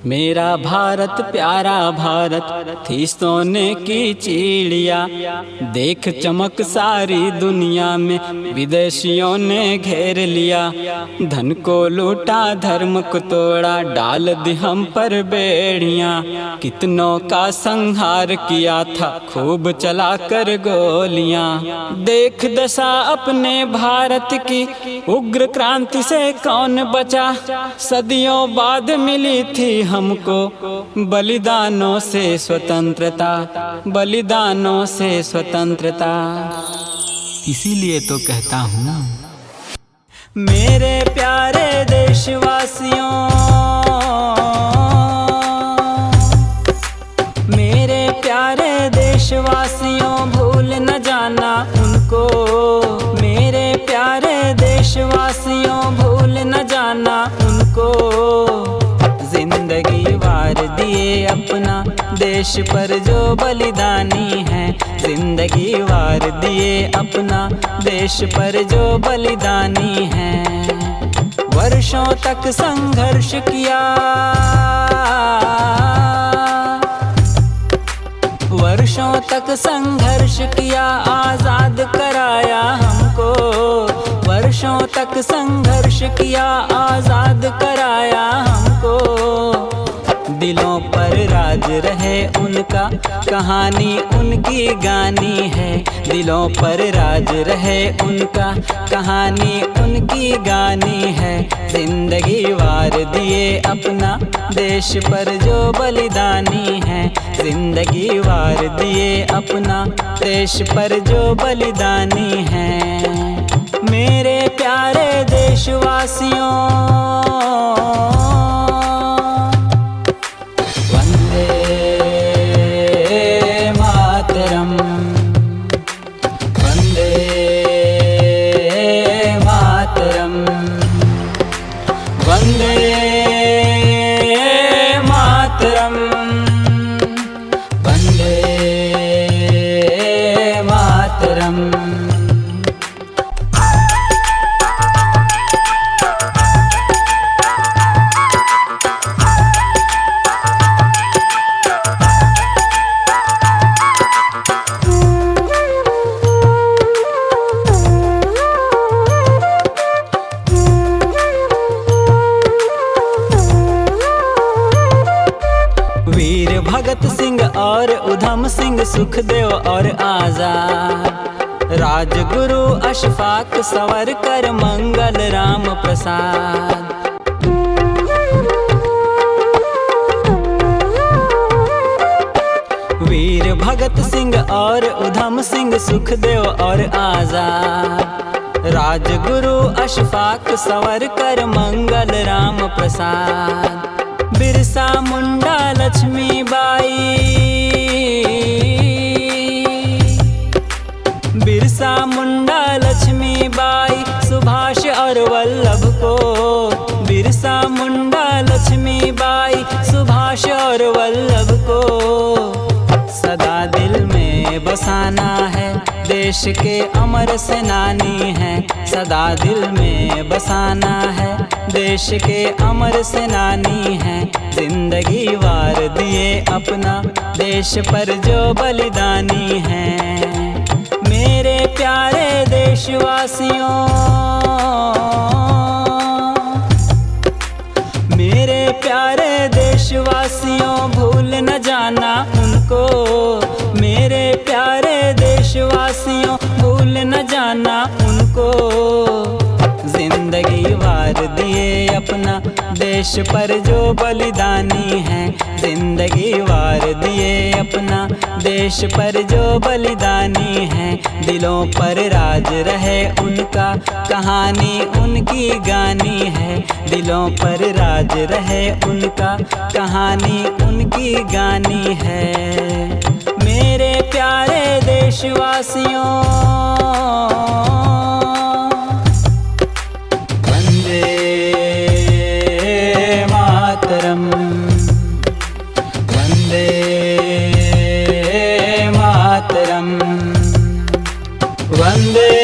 मेरा भारत प्यारा भारत थी सोने की चिड़िया, देख चमक सारी दुनिया में विदेशियों ने घेर लिया। धन को लूटा धर्म को तोड़ा, डाल दी हम पर बेड़ियाँ। कितनों का संहार किया था खूब चला कर गोलियाँ। देख दशा अपने भारत की, उग्र क्रांति से कौन बचा। सदियों बाद मिली थी हमको बलिदानों से स्वतंत्रता, बलिदानों से स्वतंत्रता। इसीलिए तो कहता हूँ मेरे प्यारे देशवासियों, मेरे प्यारे देशवासियों, भूल न जाना उनको। मेरे प्यारे देशवासियों, भूल न जाना उनको। जिंदगी वार दिए अपना देश पर जो बलिदानी है, जिंदगी वार दिए अपना देश पर जो बलिदानी है। वर्षों तक संघर्ष किया, वर्षों तक संघर्ष किया, आजाद कराया हमको। वर्षों तक संघर्ष किया, आजाद कराया हमको। दिलों पर राज रहे उनका, कहानी उनकी गानी है। दिलों पर राज रहे उनका, कहानी उनकी गानी है। जिंदगी वार दिए अपना देश पर जो बलिदानी है। जिंदगी वार दिए अपना देश पर जो बलिदानी है। मेरे प्यारे देशवासियों, वीर भगत सिंह और उधम सिंह, सुखदेव और आजाद, राजगुरु अशफाक सवरकर, मंगल राम प्रसाद। वीर भगत सिंह और उधम सिंह, सुखदेव और आजाद, राजगुरु अशफाक सवरकर, मंगल राम प्रसाद। बिरसा मुंडा लक्ष्मीबाई, बिरसा मुंडा लक्ष्मीबाई, सुभाष और वल्लभ को। बिरसा मुंडा लक्ष्मीबाई, सुभाष और वल्लभ को सदा दिल में बसाना है। देश के अमर सेनानी हैं, सदा दिल में बसाना है। देश के अमर सेनानी हैं, जिंदगी वार दिए अपना देश पर जो बलिदानी हैं। मेरे प्यारे देशवासियों, मेरे प्यारे देशवासियों, भूल न जाना उनको। मेरे प्यारे देशवासियों, भूल न जाना उनको। जिंदगी वार दिए अपना देश पर जो बलिदानी है। जिंदगी वार दिए अपना देश पर जो बलिदानी है। दिलों पर राज रहे उनका, कहानी उनकी गानी है। दिलों पर राज रहे उनका, कहानी उनकी गानी है। मेरे प्यारे देशवासियों, वंदे मातरम, वंदे